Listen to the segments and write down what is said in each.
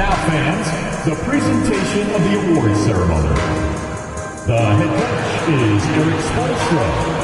now, fans, the presentation of the awards ceremony. The head coach is Eric Spoelstra.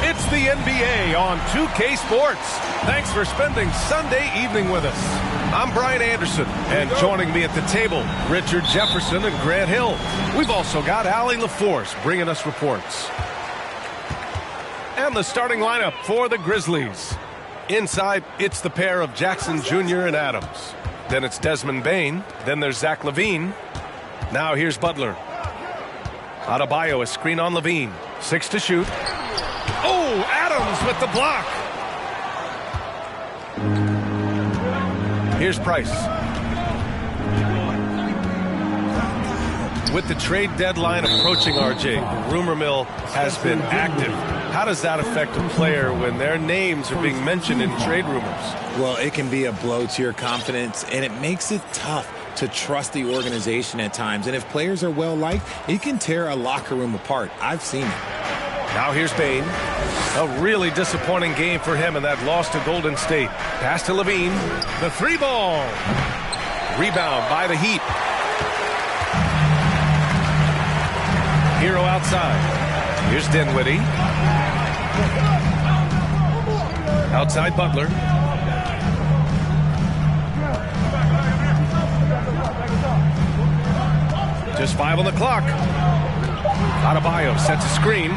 It's the NBA on 2K Sports. Thanks for spending Sunday evening with us. I'm Brian Anderson, and joining me at the table, Richard Jefferson and Grant Hill. We've also got Allie LaForce bringing us reports. And the starting lineup for the Grizzlies. Inside, it's the pair of Jackson Jr. and Adams. Then it's Desmond Bane. Then there's Zach LaVine. Now here's Butler. Adebayo, a screen on LaVine. 6 to shoot. Oh, Adams with the block. Here's Price. With the trade deadline approaching, RJ, rumor mill has been active. How does that affect a player when their names are being mentioned in trade rumors? Well, it can be a blow to your confidence, and it makes it tough to trust the organization at times. And if players are well-liked, it can tear a locker room apart. I've seen it. Now here's Bane. A really disappointing game for him in that loss to Golden State. Pass to LaVine. The three ball. Rebound by the Heat. Hero outside. Here's Dinwiddie. Outside Butler. Just 5 on the clock. Adebayo sets a screen.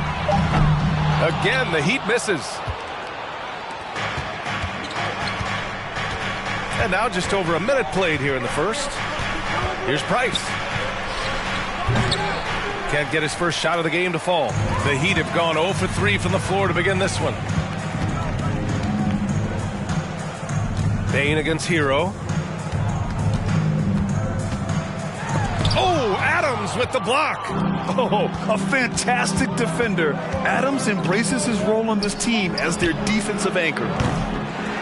Again, the Heat misses. And now just over a minute played here in the first. Here's Price. Can't get his first shot of the game to fall. The Heat have gone 0 for 3 from the floor to begin this one. Bane against Hero. Oh, Adams with the block. Oh, a fantastic defender. Adams embraces his role on this team as their defensive anchor.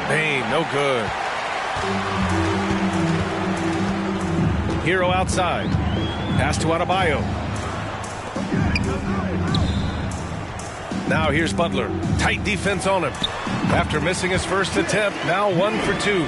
Bane, no good. Hero outside. Pass to Adebayo. Now here's Butler. Tight defense on him. After missing his first attempt, now 1 for 2.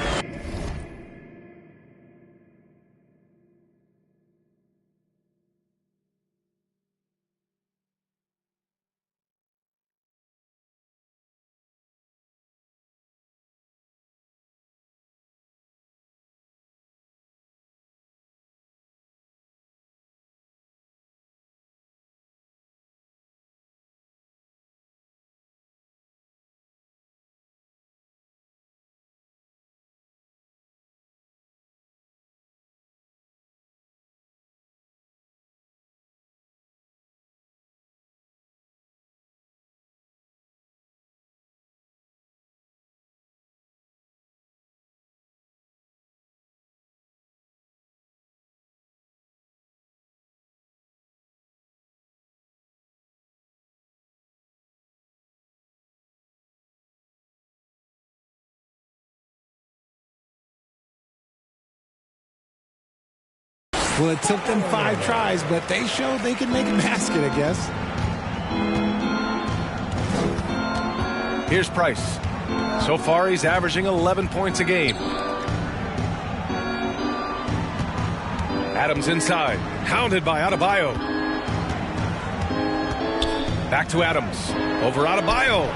Well, it took them 5 tries, but they showed they could make a basket, I guess. Here's Price. So far, he's averaging 11 points a game. Adams inside. Hounded by Adebayo. Back to Adams. Over Adebayo.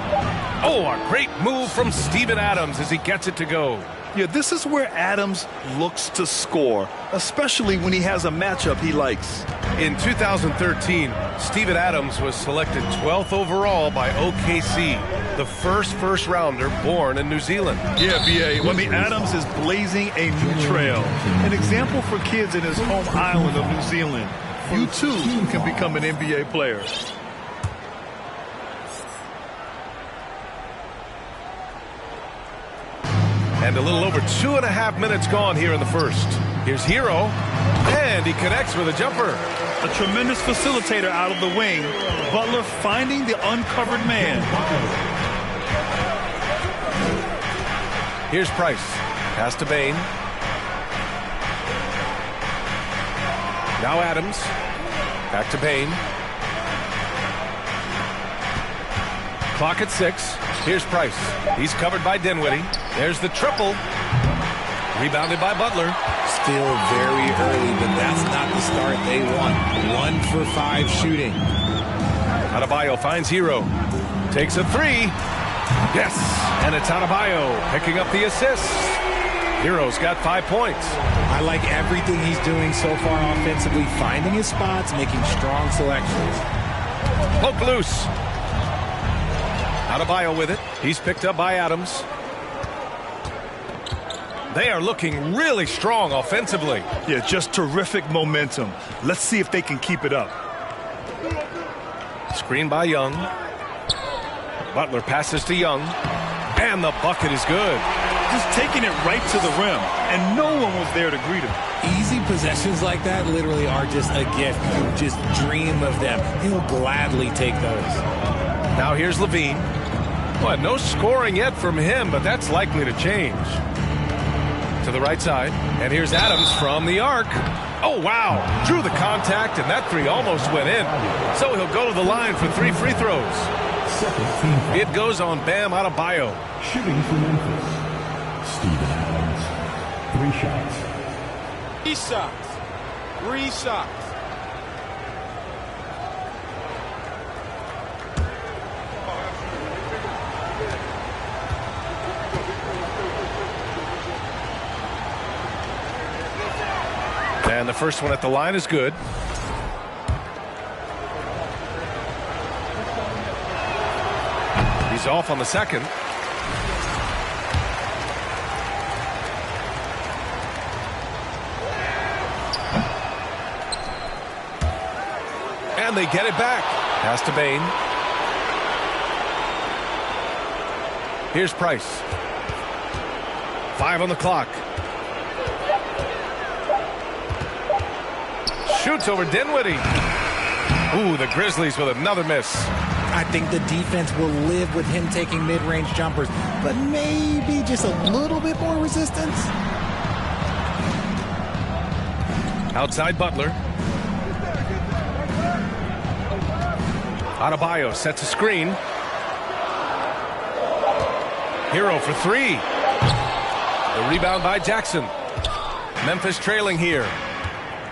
Oh, a great move from Steven Adams as he gets it to go. Yeah, this is where Adams looks to score, especially when he has a matchup he likes. In 2013, Steven Adams was selected 12th overall by OKC, the first rounder born in New Zealand. Yeah, BA. I mean, Adams is blazing a new trail. An example for kids in his home island of New Zealand. You, too, can become an NBA player. And a little over 2.5 minutes gone here in the first. Here's Hero, and he connects with a jumper. A tremendous facilitator out of the wing. Butler finding the uncovered man. Here's Price. Pass to Bain. Now Adams. Back to Bain. Clock at 6. Here's Price. He's covered by Dinwiddie. There's the triple. Rebounded by Butler. Still very early, but that's not the start they want. 1 for 5 shooting. Adebayo finds Hero. Takes a 3. Yes! And it's Adebayo picking up the assist. Hero's got 5 points. I like everything he's doing so far offensively, finding his spots, making strong selections. Poke loose. Adebayo with it. He's picked up by Adams. They are looking really strong offensively. Yeah, just terrific momentum. Let's see if they can keep it up. Screen by Young. Butler passes to Young. And the bucket is good. Just taking it right to the rim, and no one was there to greet him. Easy possessions like that literally are just a gift. You just dream of them. He'll gladly take those. Now here's Levine. Well, no scoring yet from him, but that's likely to change. To the right side, and here's Adams from the arc. Oh, wow. Drew the contact, and that 3 almost went in. So he'll go to the line for 3 free throws. It goes on Bam Adebayo. Shooting for Memphis, Steven Adams. 3 shots. 3 shots. 3 shots. And the first one at the line is good. He's off on the second. And they get it back. Pass to Bain. Here's Price. 5 on the clock. Shoots over Dinwiddie. Ooh, the Grizzlies with another miss. I think the defense will live with him taking mid-range jumpers, but maybe just a little bit more resistance. Outside Butler. Adebayo sets a screen. Hero for 3. The rebound by Jackson. Memphis trailing here.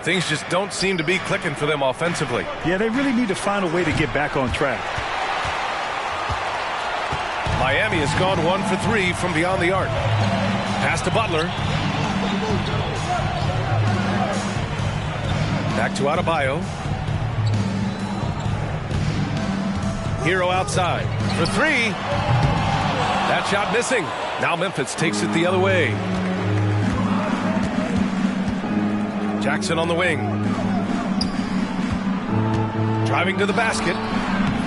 Things just don't seem to be clicking for them offensively. Yeah, they really need to find a way to get back on track. Miami has gone 1 for 3 from beyond the arc. Pass to Butler. Back to Adebayo. Hero outside for 3. That shot missing. Now Memphis takes it the other way. Jackson on the wing. Driving to the basket.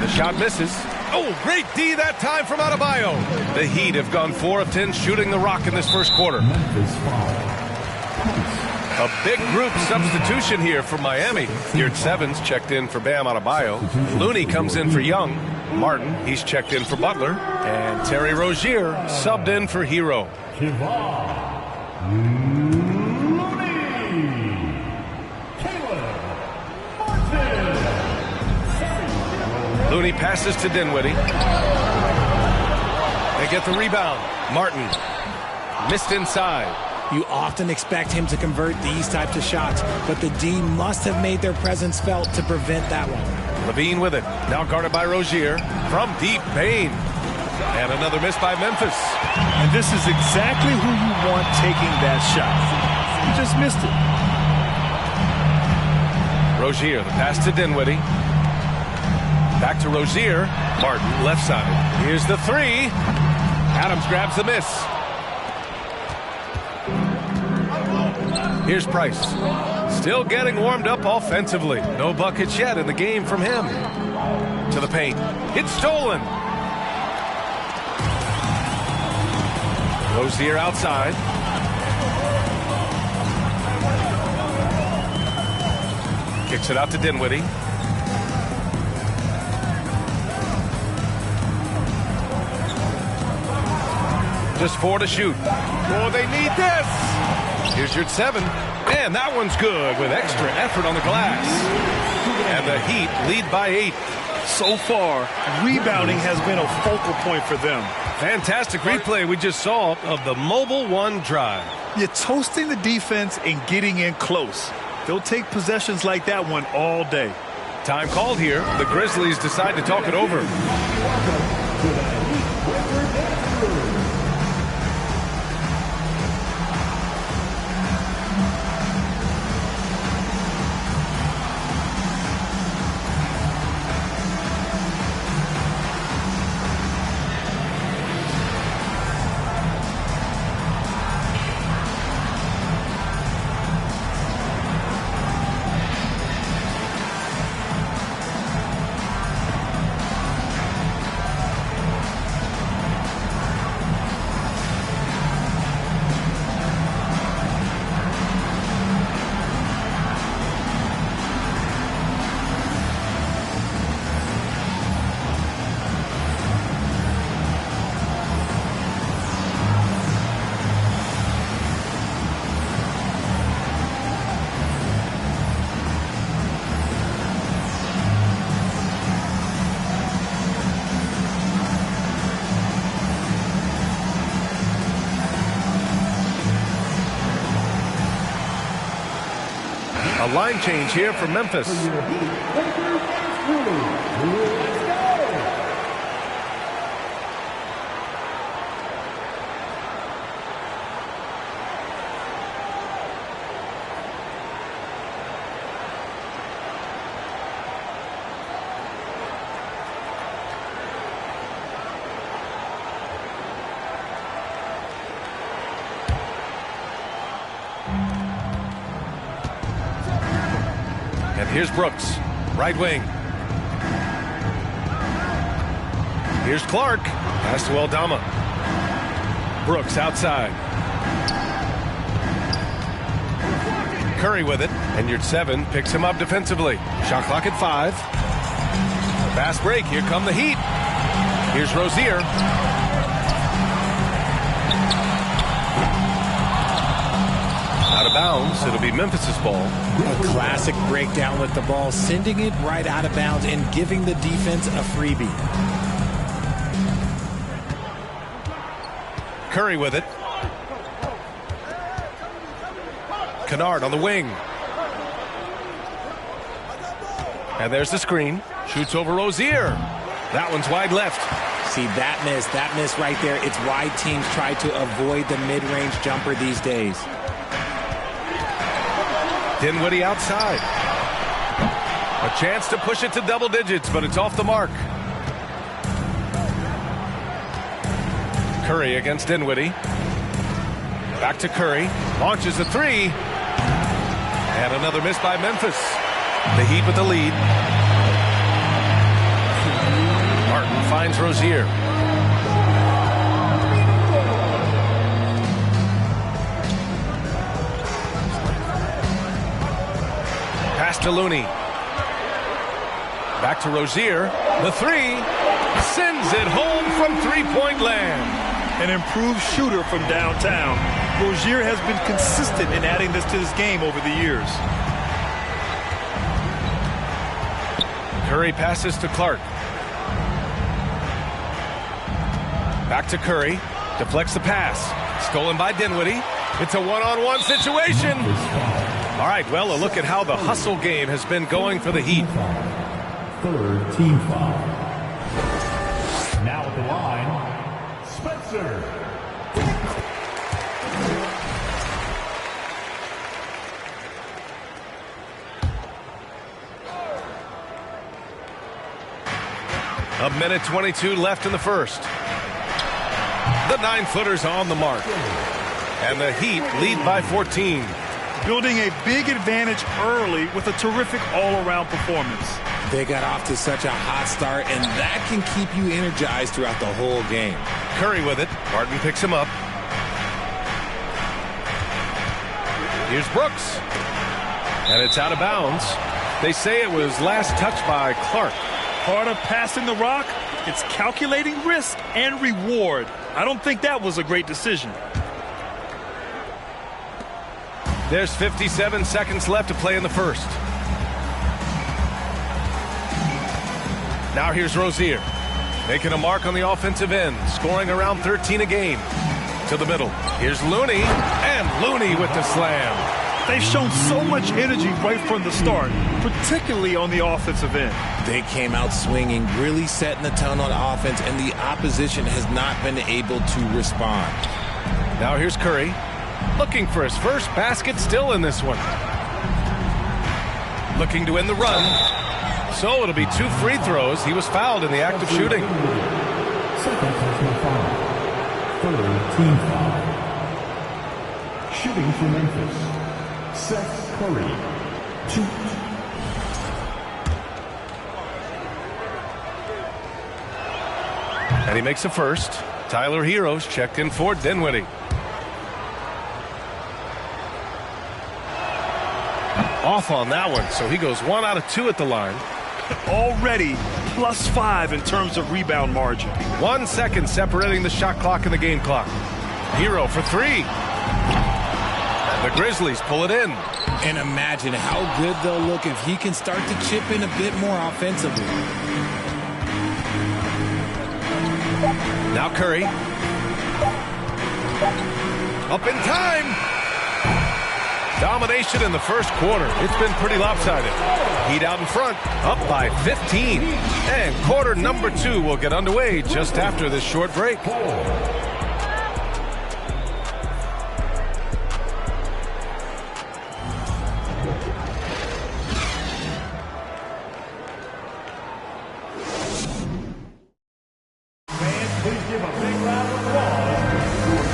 The shot misses. Oh, great D that time from Adebayo. The Heat have gone 4 of 10 shooting the rock in this first quarter. A big group substitution here for Miami. Geared Sevens checked in for Bam Adebayo. Looney comes in for Young. Martin, he's checked in for Butler. And Terry Rozier subbed in for Hero. Looney passes to Dinwiddie. They get the rebound. Martin missed inside. You often expect him to convert these types of shots, but the D must have made their presence felt to prevent that one. Levine with it. Now guarded by Rozier. From deep, Bain. And another miss by Memphis. And this is exactly who you want taking that shot. You just missed it. Rozier, the pass to Dinwiddie. Back to Rozier. Martin, left side. Here's the three. Adams grabs the miss. Here's Price. Still getting warmed up offensively. No buckets yet in the game from him. To the paint. It's stolen. Rozier outside. Kicks it out to Dinwiddie. Just 4 to shoot. Oh, they need this. Here's your 7. And that one's good with extra effort on the glass. And the Heat lead by 8. So far, rebounding has been a focal point for them. Fantastic replay we just saw of the mobile one drive. You're toasting the defense and getting in close. They'll take possessions like that one all day. Time called here. The Grizzlies decide to talk it over. A line change here for Memphis. And here's Brooks, right wing. Here's Clark, pass to Aldama. Brooks outside. Curry with it, and your 7 picks him up defensively. Shot clock at 5. Fast break, here come the Heat. Here's Rozier. Out of bounds, it'll be Memphis's ball. A classic breakdown with the ball, sending it right out of bounds and giving the defense a freebie. Curry with it. Kennard on the wing. And there's the screen. Shoots over Rozier. That one's wide left. See, that miss right there. It's why teams try to avoid the mid-range jumper these days. Dinwiddie outside. A chance to push it to double digits, but it's off the mark. Curry against Dinwiddie. Back to Curry. Launches a 3. And another miss by Memphis. The Heat with the lead. Martin finds Rozier. Pass to Looney. Back to Rozier. The 3. Sends it home from three-point land. An improved shooter from downtown. Rozier has been consistent in adding this to his game over the years. Curry passes to Clark. Back to Curry. Deflects the pass. Stolen by Dinwiddie. It's a one-on-one situation. All right, well, a look at how the hustle game has been going for the Heat. Third team foul. Now at the line, Spencer. A minute 22 left in the first. The 9-footer's on the mark. And the Heat lead by 14. Building a big advantage early with a terrific all-around performance. They got off to such a hot start, and that can keep you energized throughout the whole game. Curry with it. Martin picks him up. Here's Brooks. And it's out of bounds. They say it was last touched by Clark. Part of passing the rock, it's calculating risk and reward. I don't think that was a great decision. There's 57 seconds left to play in the first. Now here's Rozier, making a mark on the offensive end, scoring around 13 a game. To the middle. Here's Looney, and Looney with the slam. They've shown so much energy right from the start, particularly on the offensive end. They came out swinging, really setting the tone on offense, and the opposition has not been able to respond. Now here's Curry, looking for his first basket, still in this one. Looking to end the run. So it'll be 2 free throws. He was fouled in the act of shooting. Second personal foul. Third team foul. Shooting for Memphis, Seth Curry, 2. And he makes a first. Tyler Heroes checked in for Dinwiddie. Off on that one, so he goes 1 out of 2 at the line. Already +5 in terms of rebound margin. 1 second separating the shot clock and the game clock. Hero for 3. And the Grizzlies pull it in. And imagine how good they'll look if he can start to chip in a bit more offensively. Now Curry. Up in time. Domination in the first quarter. It's been pretty lopsided. Heat out in front, up by 15. And quarter number 2 will get underway just after this short break.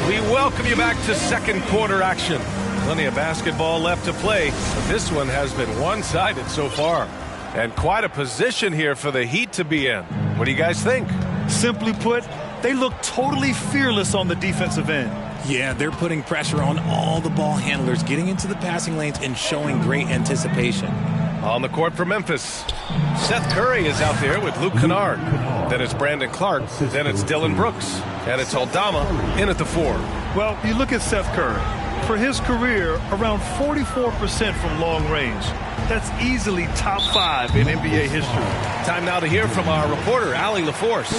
We welcome you back to second quarter action. Plenty of basketball left to play, but this one has been one-sided so far. And quite a position here for the Heat to be in. What do you guys think? Simply put, they look totally fearless on the defensive end. Yeah, they're putting pressure on all the ball handlers, getting into the passing lanes and showing great anticipation. On the court for Memphis, Seth Curry is out there with Luke Kennard. Then it's Brandon Clark. Then it's Dylan Brooks. And it's Aldama in at the 4. Well, you look at Seth Curry. For his career, around 44% from long range. That's easily top 5 in NBA history. Time now to hear from our reporter, Allie LaForce.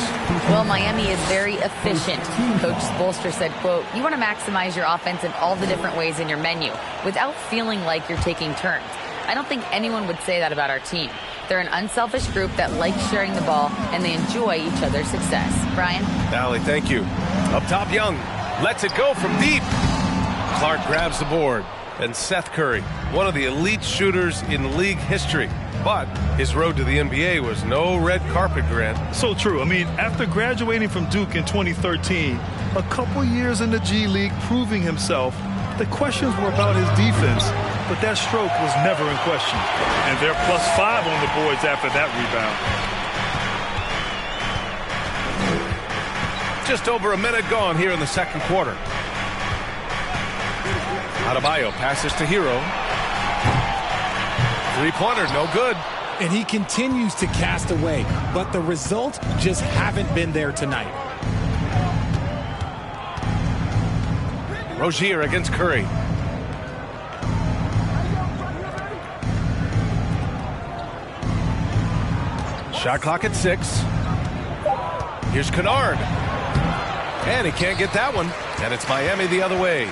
Well, Miami is very efficient. Coach Spoelstra said, quote, "You want to maximize your offense in all the different ways in your menu without feeling like you're taking turns." I don't think anyone would say that about our team. They're an unselfish group that likes sharing the ball, and they enjoy each other's success. Brian? Allie, thank you. Up top, Young lets it go from deep. Clark grabs the board. And Seth Curry, one of the elite shooters in league history. But his road to the NBA was no red carpet, Grant. So true. I mean, after graduating from Duke in 2013, a couple years in the G League proving himself, the questions were about his defense, but that stroke was never in question. And they're +5 on the boards after that rebound. Just over a minute gone here in the second quarter. Adebayo passes to Hero. Three-pointer, no good. And he continues to cast away, but the results just haven't been there tonight. Rozier against Curry. Shot clock at 6. Here's Kennard. And he can't get that one. And it's Miami the other way.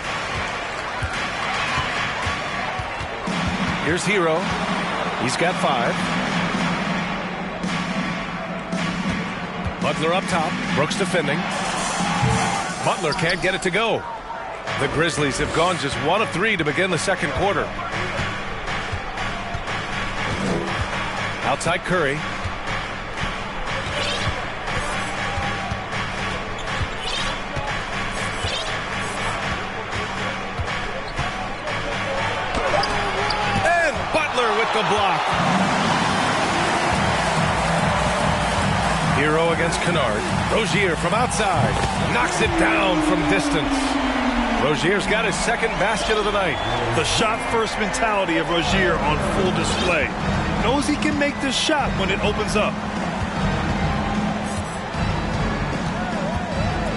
Here's Hero. He's got 5. Butler up top. Brooks defending. Butler can't get it to go. The Grizzlies have gone just 1 of 3 to begin the second quarter. Outside Curry. And Butler with the block. Hero against Kennard. Rozier from outside. Knocks it down from distance. Rozier's got his second basket of the night. The shot-first mentality of Rozier on full display. Knows he can make this shot when it opens up.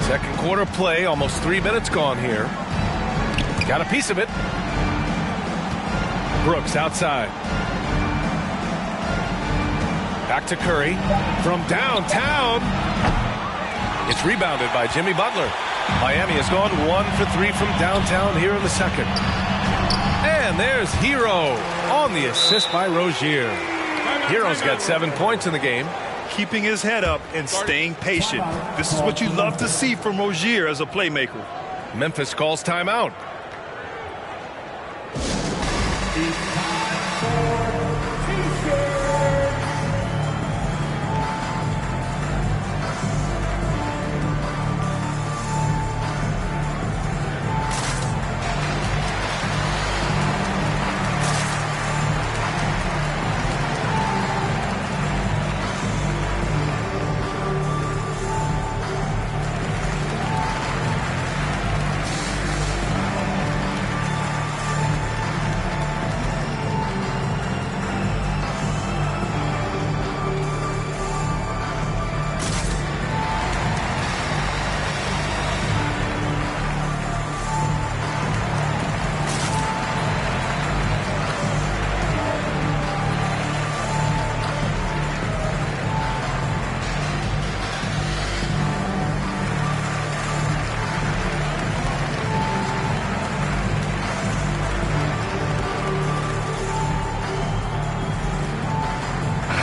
Second quarter play, almost 3 minutes gone here. Got a piece of it. Brooks outside. Back to Curry. From downtown. It's rebounded by Jimmy Butler. Miami has gone 1 for 3 from downtown here in the second. And there's Hero on the assist by Rozier. Hero's got 7 points in the game. Keeping his head up and staying patient. This is what you love to see from Rozier as a playmaker. Memphis calls timeout.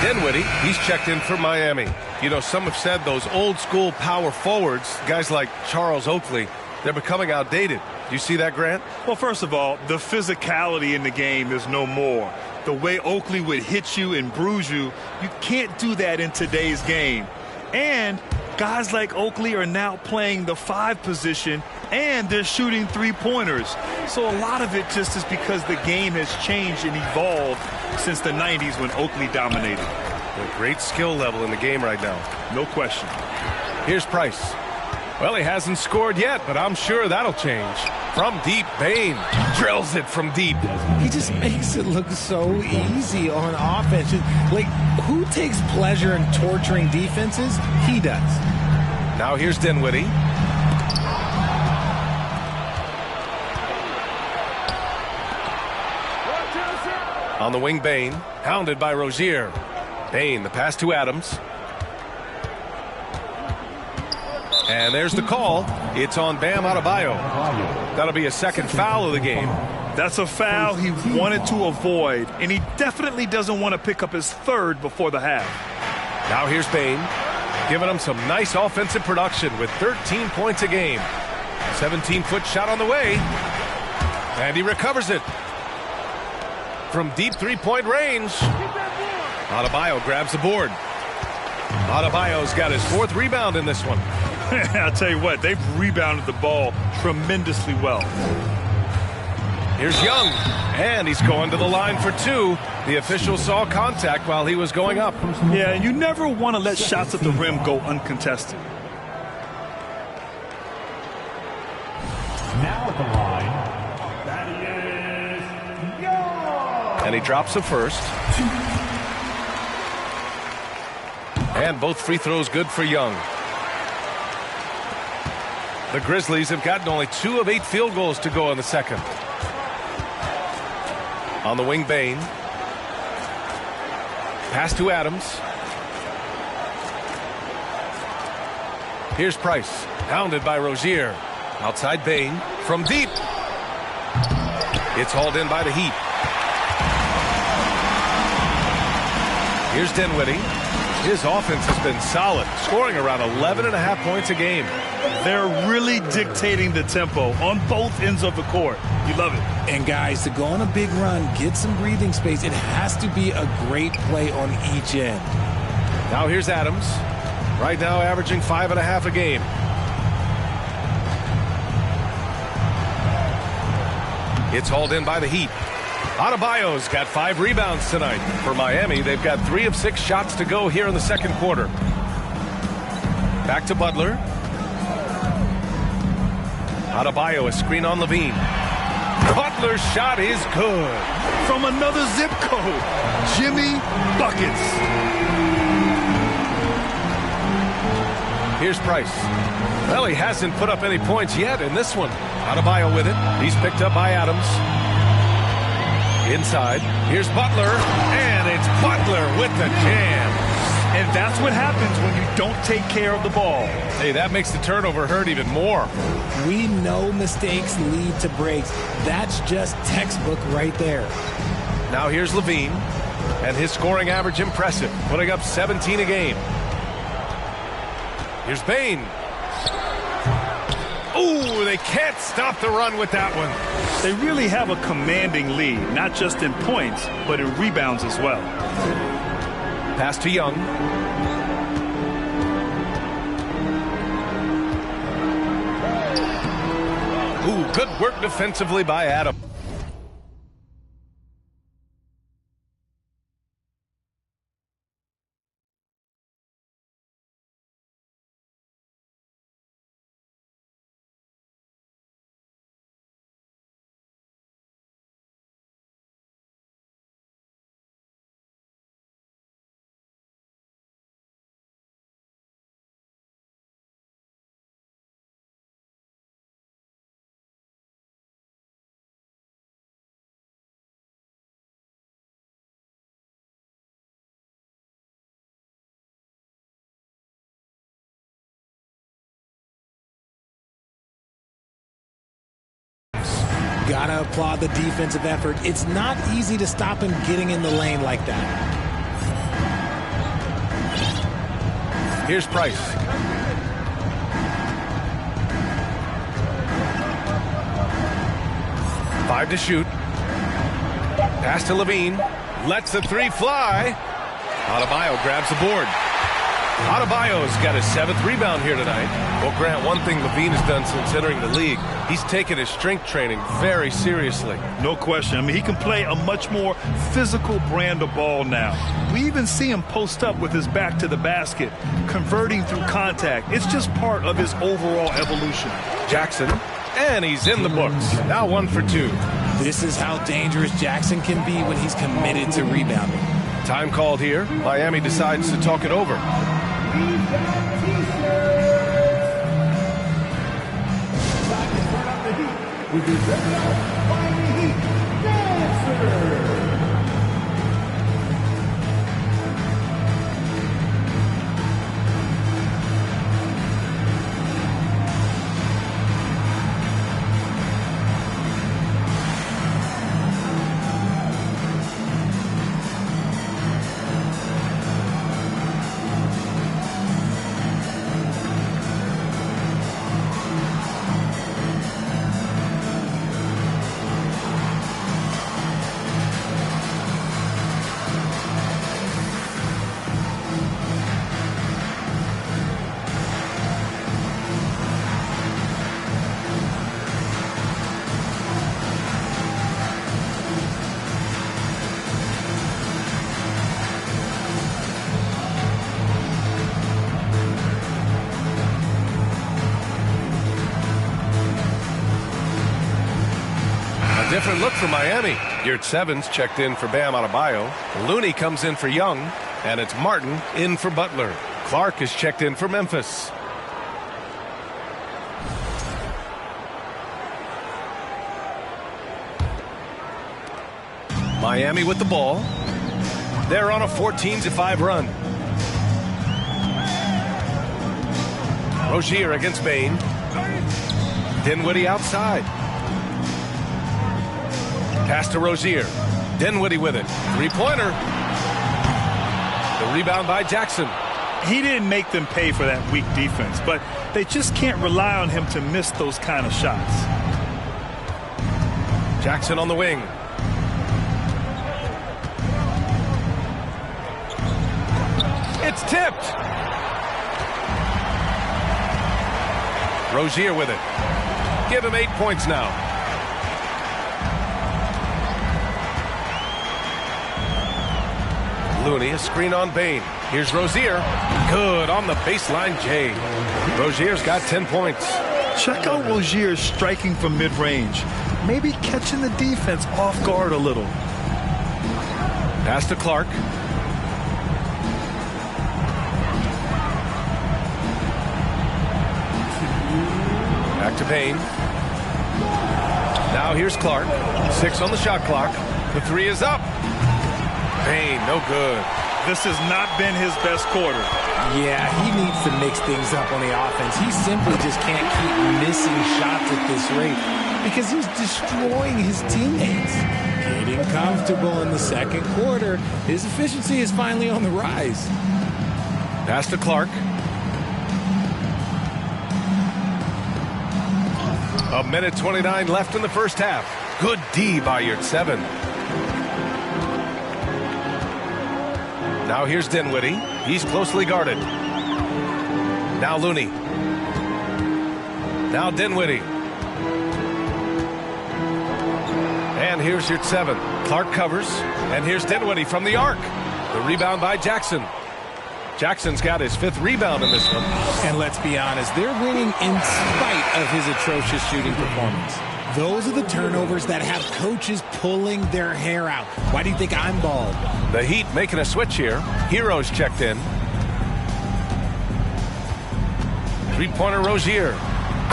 Dinwiddie, he's checked in for Miami. You know, some have said those old school power forwards, guys like Charles Oakley, they're becoming outdated. Do you see that, Grant? Well, first of all, the physicality in the game is no more. The way Oakley would hit you and bruise you, you can't do that in today's game. And guys like Oakley are now playing the 5 position, and they're shooting 3-pointers. So a lot of it just is because the game has changed and evolved since the 90s when Oakley dominated. A great skill level in the game right now. No question. Here's Price. Well, he hasn't scored yet, but I'm sure that'll change. From deep, Bane drills it from deep. He just makes it look so easy on offense. Like, who takes pleasure in torturing defenses? He does. Now here's Dinwiddie. On the wing, Bane, hounded by Rozier. Bane, the pass to Adams. And there's the call. It's on Bam Adebayo. That'll be a second foul of the game. That's a foul he wanted to avoid, and he definitely doesn't want to pick up his third before the half. Now here's Bane, giving him some nice offensive production with 13 points a game. 17-foot shot on the way. And he recovers it. From deep 3-point range, Adebayo grabs the board. Adebayo's got his 4th rebound in this one. I'll tell you what, they've rebounded the ball tremendously well. Here's Young, and he's going to the line for 2. The official saw contact while he was going up. Yeah, you never want to let shots at the rim go uncontested. Now at the line, that is Young. And he drops the first. And both free throws good for Young. The Grizzlies have gotten only 2 of 8 field goals to go in the second. On the wing, Bane. Pass to Adams. Here's Price, hounded by Rozier. Outside Bane, from deep. It's hauled in by the Heat. Here's Dinwiddie. His offense has been solid, scoring around 11.5 points a game. They're really dictating the tempo on both ends of the court. You love it. And guys, to go on a big run, get some breathing space, it has to be a great play on each end. Now here's Adams. Right now averaging 5.5 a game. It's hauled in by the Heat. Adebayo's got 5 rebounds tonight. For Miami, they've got 3 of 6 shots to go here in the second quarter. Back to Butler. Adebayo, a screen on Levine. Butler's shot is good. From another zip code, Jimmy Buckets. Here's Price. Well, he hasn't put up any points yet in this one. Adebayo with it. He's picked up by Adams. Inside. Here's Butler. And it's Butler with the jam. And that's what happens when you don't take care of the ball. Hey, that makes the turnover hurt even more. We know mistakes lead to breaks. That's just textbook right there. Now here's Levine. And his scoring average impressive, putting up 17 a game. Here's Bane. Ooh, they can't stop the run with that one. They really have a commanding lead, not just in points, but in rebounds as well. Pass to Young. Ooh, good work defensively by Adam. Gotta applaud the defensive effort. It's not easy to stop him getting in the lane like that. Here's Price. Five to shoot. Pass to Levine. Lets the 3 fly. Adebayo grabs the board. Adebayo's got his 7th rebound here tonight. Well, Grant, one thing Levine has done since entering the league, he's taken his strength training very seriously. No question. I mean, he can play a much more physical brand of ball now. We even see him post up with his back to the basket, converting through contact. It's just part of his overall evolution. Jackson, and he's in the books. Now 1 for 2. This is how dangerous Jackson can be when he's committed to rebounding. Time called here. Miami decides to talk it over. With his Miami Heat dancer. Different look for Miami. Yurt Sevens checked in for Bam Adebayo. Looney comes in for Young. And it's Martin in for Butler. Clark is checked in for Memphis. Miami with the ball. They're on a 14-5 run. Rozier against Bane. Dinwiddie outside. Pass to Rozier. Dinwiddie with it. Three-pointer. The Rebound by Jackson. He didn't make them pay for that weak defense, but they just can't rely on him to miss those kind of shots. Jackson on the wing. It's tipped. Rozier with it. Give him 8 points now. Looney, a screen on Bain. Here's Rozier. Good on the baseline, Jay. Rozier's got 10 points. Check out Rozier striking from mid-range. Maybe catching the defense off guard a little. Pass to Clark. Back to Bain. Now here's Clark. 6 on the shot clock. The 3 is up. Bain, no good. This has not been his best quarter. Yeah, he needs to mix things up on the offense. He simply just can't keep missing shots at this rate because he's destroying his teammates. Getting comfortable in the second quarter. His efficiency is finally on the rise. Pass to Clark. A minute 29 left in the first half. Good D by Yurtseven. Now here's Dinwiddie. He's closely guarded. Now Looney. Now Dinwiddie. And here's Yurtseven. Clark covers. And here's Dinwiddie from the arc. The rebound by Jackson. Jackson's got his 5th rebound in this one. And let's be honest, they're winning in spite of his atrocious shooting performance. Those are the turnovers that have coaches pulling their hair out. Why do you think I'm bald? The Heat making a switch here. Heroes checked in. 3-pointer Rozier.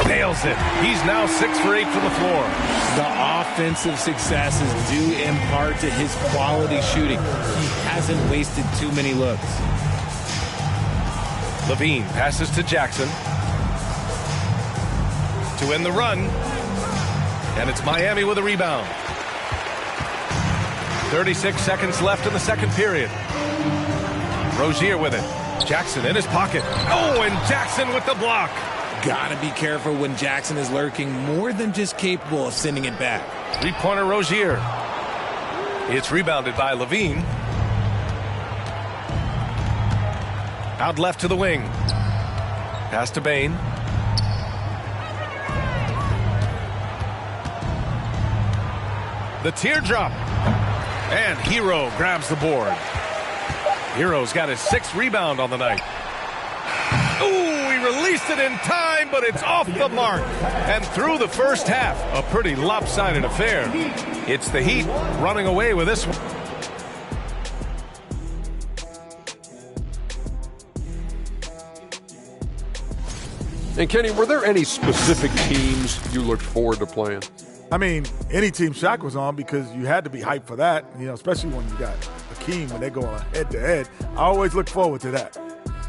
Nails it. He's now 6 for 8 from the floor. The offensive success is due in part to his quality shooting. He hasn't wasted too many looks. Levine passes to Jackson. To end the run. And it's Miami with a rebound. 36 seconds left in the second period. Rozier with it. Jackson in his pocket. Oh, and Jackson with the block. Gotta be careful when Jackson is lurking, more than just capable of sending it back. 3-pointer Rozier. It's rebounded by Levine. Out left to the wing. Pass to Bain. The teardrop. And Hero grabs the board. Hero's got his 6th rebound on the night. Ooh, he released it in time, but it's off the mark. And through the first half, a pretty lopsided affair. It's the Heat running away with this one. And Kenny, were there any specific teams you looked forward to playing? I mean, any team Shaq was on, because you had to be hyped for that, you know, especially when you got Hakeem, when they go head-to-head. I always look forward to that.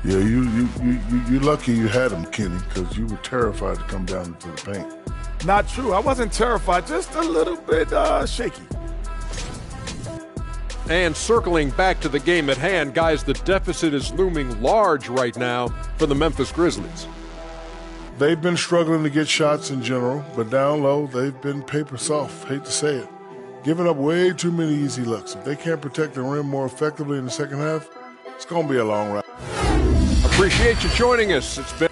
Yeah, you're lucky you had him, Kenny, because you were terrified to come down into the paint. Not true. I wasn't terrified, just a little bit shaky. And circling back to the game at hand, guys, the deficit is looming large right now for the Memphis Grizzlies. They've been struggling to get shots in general, but down low, they've been paper soft. Hate to say it. Giving up way too many easy looks. If they can't protect the rim more effectively in the second half, it's going to be a long ride. Appreciate you joining us. It's been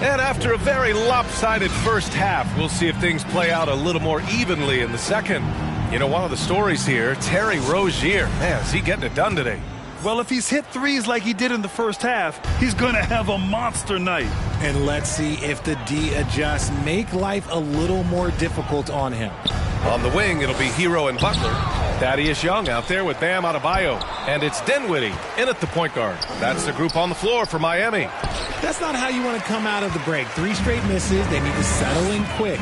And after a very lopsided first half, we'll see if things play out a little more evenly in the second. You know, one of the stories here, Terry Rozier. Man, is he getting it done today? Well, if he's hit threes like he did in the first half, he's going to have a monster night. And let's see if the D adjusts, make life a little more difficult on him. On the wing, it'll be Hero and Butler. Thaddeus Young out there with Bam Adebayo. And it's Dinwiddie in at the point guard. That's the group on the floor for Miami. That's not how you want to come out of the break. 3 straight misses. They need to settle in quick.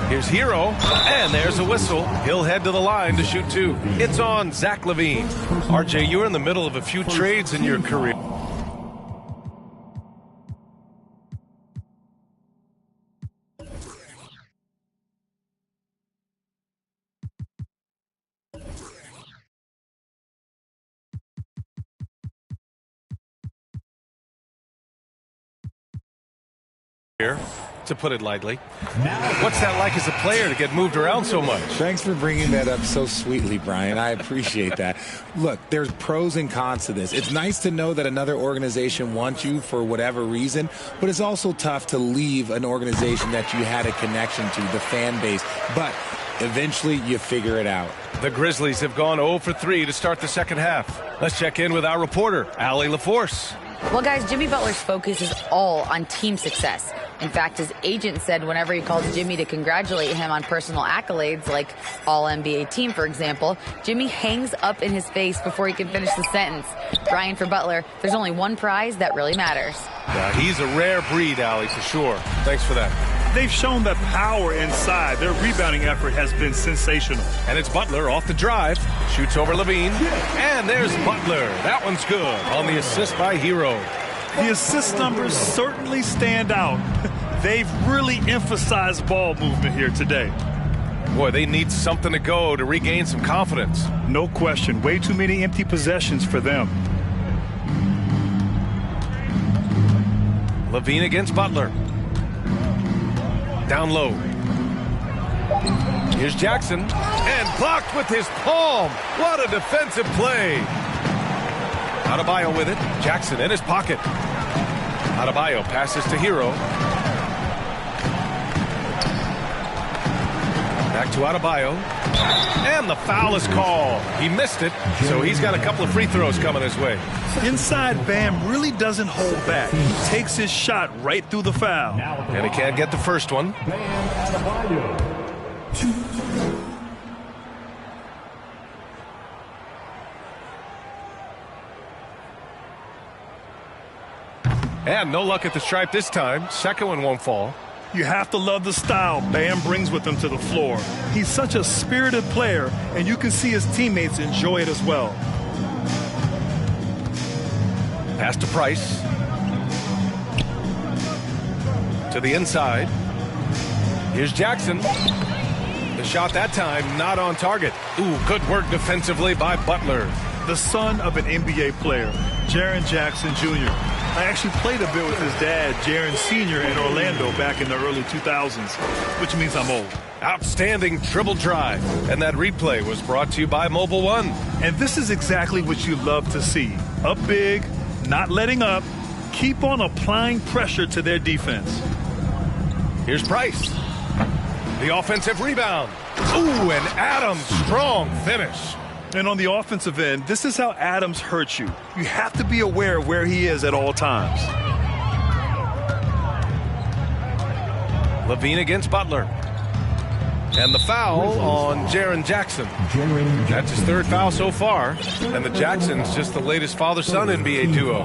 Here's Hero, and there's a whistle. He'll head to the line to shoot 2. It's on Zach LaVine. RJ, you're in the middle of a few trades in your career. here, to put it lightly. What's that like as a player to get moved around so much? Thanks for bringing that up so sweetly, Brian. I appreciate that. Look, there's pros and cons to this. It's nice to know that another organization wants you for whatever reason, but it's also tough to leave an organization that you had a connection to, the fan base. But eventually, you figure it out. The Grizzlies have gone 0 for 3 to start the second half. Let's check in with our reporter, Allie LaForce. Well, guys, Jimmy Butler's focus is all on team success. In fact, his agent said whenever he calls Jimmy to congratulate him on personal accolades, like All-NBA team, for example, Jimmy hangs up in his face before he can finish the sentence. Brian, for Butler, there's only one prize that really matters. Yeah, he's a rare breed, Allie, for sure. Thanks for that. They've shown that power inside. Their rebounding effort has been sensational. And it's Butler off the drive. Shoots over Levine. And there's Butler. That one's good on the assist by Hero. The assist numbers certainly stand out. They've really emphasized ball movement here today. Boy, they need something to go to regain some confidence. No question. Way too many empty possessions for them. Levine against Butler. Down low. Here's Jackson. And blocked with his palm. What a defensive play. Adebayo with it. Jackson in his pocket. Adebayo passes to Hero. Back to Adebayo. And the foul is called. He missed it, so he's got a couple of free throws coming his way. Inside, Bam really doesn't hold back. He takes his shot right through the foul. And he can't get the first one. And no luck at the stripe this time. Second one won't fall. You have to love the style Bam brings with him to the floor. He's such a spirited player, and you can see his teammates enjoy it as well. Pass to Price. To the inside. Here's Jackson. The shot that time not on target. Ooh, good work defensively by Butler. The son of an NBA player, Jaren Jackson Jr. I actually played a bit with his dad, Jaren Sr. in Orlando back in the early 2000s, which means I'm old. Outstanding dribble drive. And that replay was brought to you by Mobile One. And this is exactly what you love to see. Up big, not letting up, keep on applying pressure to their defense. Here's Price. The offensive rebound. Ooh, and Adams, strong finish. And on the offensive end, this is how Adams hurts you. You have to be aware of where he is at all times. Levine against Butler. And the foul on Jaren Jackson. That's his third foul so far. And the Jacksons just the latest father-son NBA duo.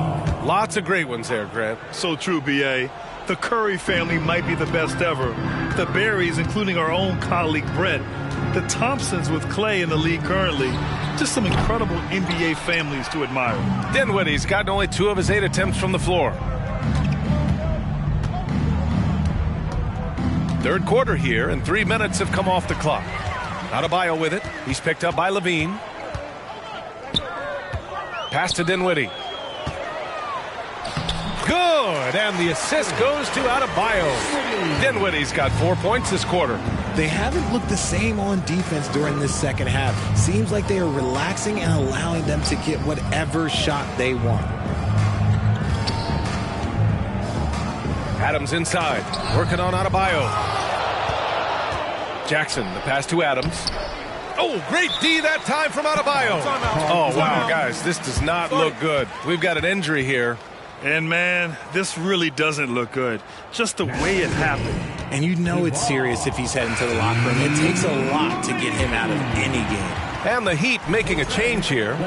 Lots of great ones there, Grant. So true, B.A. The Curry family might be the best ever. The Berries, including our own colleague Brett. The Thompsons with Clay in the league currently. Just some incredible NBA families to admire. Dinwiddie's gotten only 2 of his 8 attempts from the floor. Third quarter here, and 3 minutes have come off the clock. Adebayo with it. He's picked up by Levine. Pass to Dinwiddie. Good, and the assist goes to Adebayo. Dinwiddie's got 4 points this quarter. They haven't looked the same on defense during this second half. Seems like they are relaxing and allowing them to get whatever shot they want. Adams inside, working on Adebayo. Jackson, the pass to Adams. Oh, great D that time from Adebayo. Oh, wow, guys, this does not look good. We've got an injury here. And, man, this really doesn't look good. Just the way it happened. And you know it's serious if he's heading to the locker room. It takes a lot to get him out of any game. And the Heat making a change here.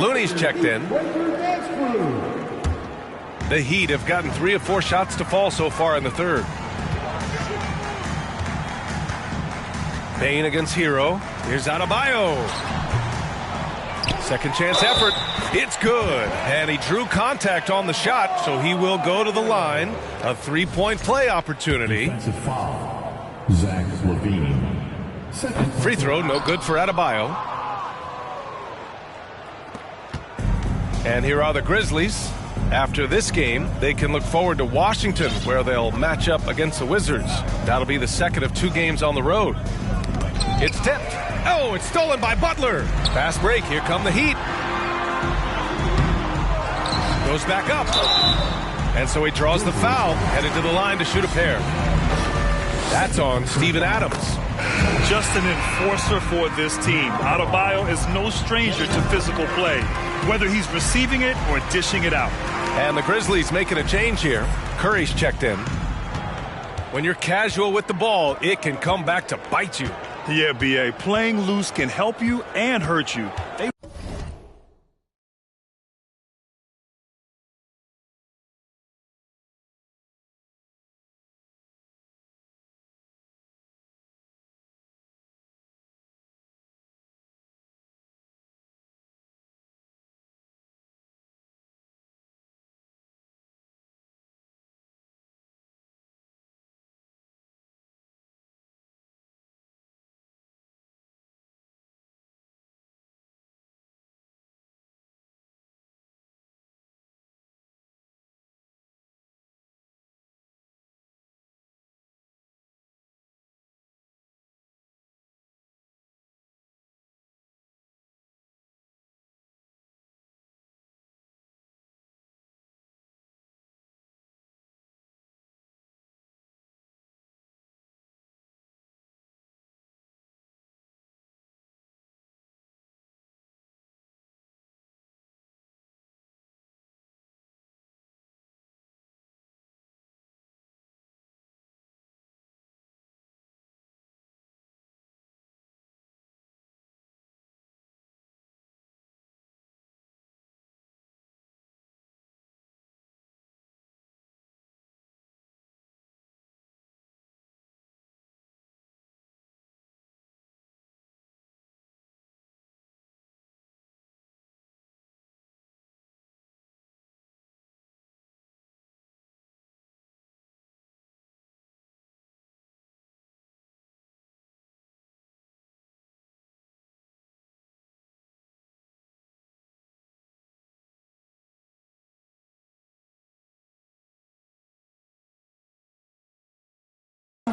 Looney's checked in. The Heat have gotten 3 of 4 shots to fall so far in the third. Bane against Hero. Here's Adebayo. Second chance effort. It's good. And he drew contact on the shot, so he will go to the line. A 3-point play opportunity. Defensive foul. Zach Levine. Free throw, no good for Adebayo. And here are the Grizzlies. After this game, they can look forward to Washington, where they'll match up against the Wizards. That'll be the second of 2 games on the road. It's tipped. Oh, it's stolen by Butler. Fast break. Here come the Heat. Goes back up. And so he draws the foul, headed to the line to shoot a pair. That's on Steven Adams. Just an enforcer for this team. Adebayo is no stranger to physical play, whether he's receiving it or dishing it out. And the Grizzlies making a change here. Curry's checked in. When you're casual with the ball, it can come back to bite you. Yeah, B.A., playing loose can help you and hurt you.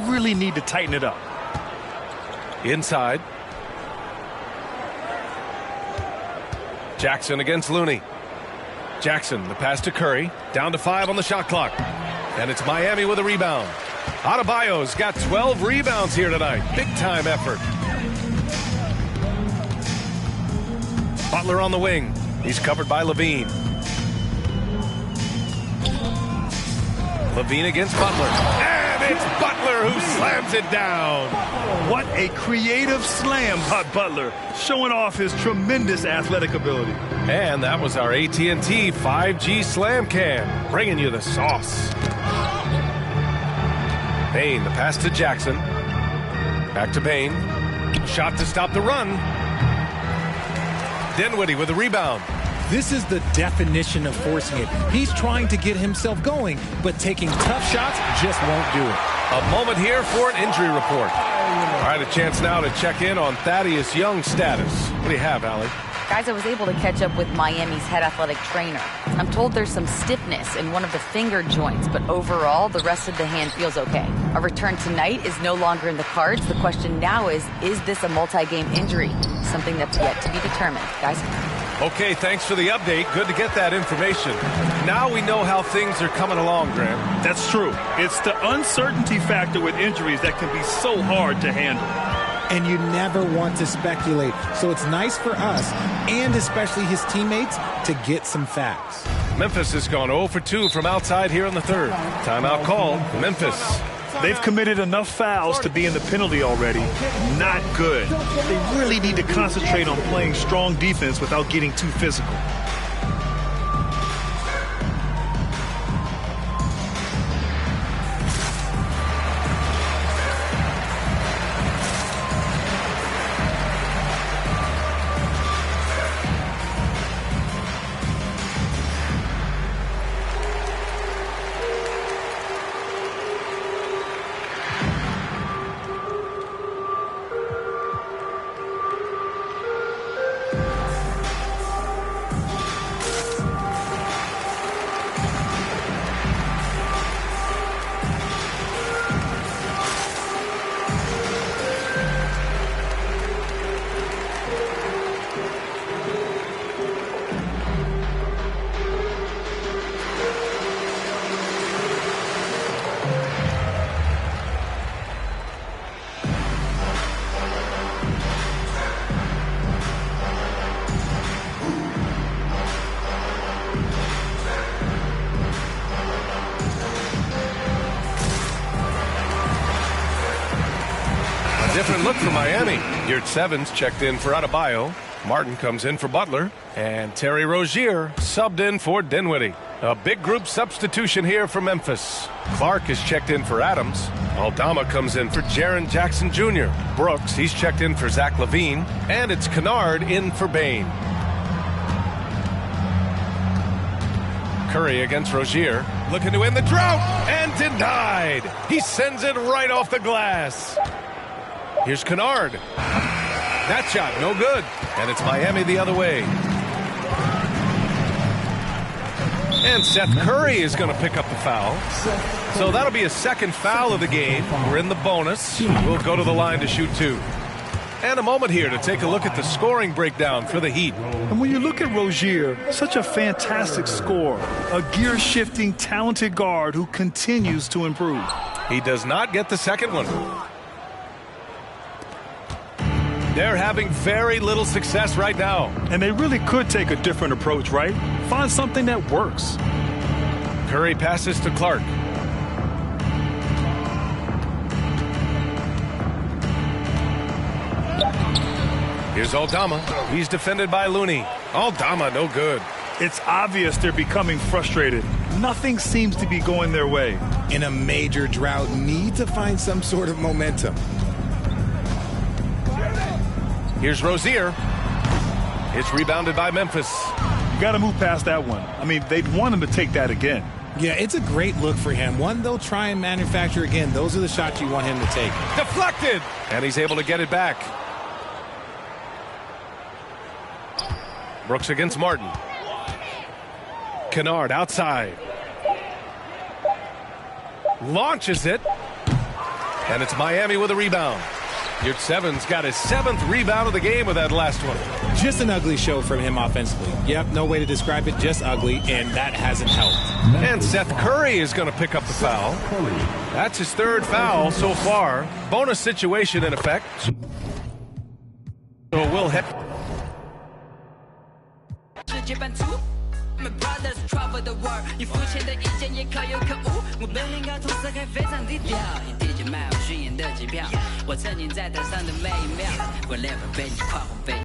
Really need to tighten it up. Inside. Jackson against Looney. Jackson, the pass to Curry. Down to 5 on the shot clock. And it's Miami with a rebound. Adebayo's got 12 rebounds here tonight. Big time effort. Butler on the wing. He's covered by Levine. Levine against Butler. And it's Butler who slams it down. What a creative slam by Butler, showing off his tremendous athletic ability. And that was our AT&T 5G Slam Cam, bringing you the sauce. Bain, the pass to Jackson. Back to Bain. Shot to stop the run. Dinwiddie with the rebound. This is the definition of forcing it. He's trying to get himself going, but taking tough shots just won't do it. A moment here for an injury report. All right, a chance now to check in on Thaddeus Young's status. What do you have, Allie? Guys, I was able to catch up with Miami's head athletic trainer. I'm told there's some stiffness in one of the finger joints, but overall, the rest of the hand feels okay. A return tonight is no longer in the cards. The question now is this a multi-game injury? Something that's yet to be determined. Guys? Okay, thanks for the update. Good to get that information. Now we know how things are coming along, Grant. That's true. It's the uncertainty factor with injuries that can be so hard to handle. And you never want to speculate. So it's nice for us, and especially his teammates, to get some facts. Memphis has gone 0 for 2 from outside here in the third. Timeout called. Memphis. They've committed enough fouls to be in the penalty already. Not good. They really need to concentrate on playing strong defense without getting too physical. Different look for Miami. Yurt Evans checked in for Adebayo. Martin comes in for Butler. And Terry Rozier subbed in for Dinwiddie. A big group substitution here for Memphis. Clark is checked in for Adams. Aldama comes in for Jaren Jackson Jr. Brooks, he's checked in for Zach LaVine. And it's Kennard in for Bane. Curry against Rozier. Looking to end the drought. And denied. He sends it right off the glass. Here's Kennard. That shot, no good. And it's Miami the other way. And Seth Curry is going to pick up the foul. So that'll be a second foul of the game. We're in the bonus. We'll go to the line to shoot 2. And a moment here to take a look at the scoring breakdown for the Heat. And when you look at Rozier, such a fantastic scorer, a gear-shifting, talented guard who continues to improve. He does not get the second one. They're having very little success right now. And they really could take a different approach, right? Find something that works. Curry passes to Clark. Here's Aldama. He's defended by Looney. Aldama, no good. It's obvious they're becoming frustrated. Nothing seems to be going their way. In a major drought, need to find some sort of momentum. Here's Rozier. It's rebounded by Memphis. You got to move past that one. I mean, they'd want him to take that again. Yeah, it's a great look for him. One they'll try and manufacture again. Those are the shots you want him to take. Deflected! And he's able to get it back. Brooks against Martin. Kennard outside. Launches it. And it's Miami with a rebound. Yurt Evans got his 7th rebound of the game with that last one. Just an ugly show from him offensively. Yep, no way to describe it, just ugly, and that hasn't helped. And Seth Curry is going to pick up the foul. That's his 3rd foul so far. Bonus situation in effect. So we'll head. My brothers travel the world 你肤浅的意见也可有可无我本领高，同时还非常低调一滴就卖我虚言的机票我曾经在台上的每一秒我 never 被你跨红飞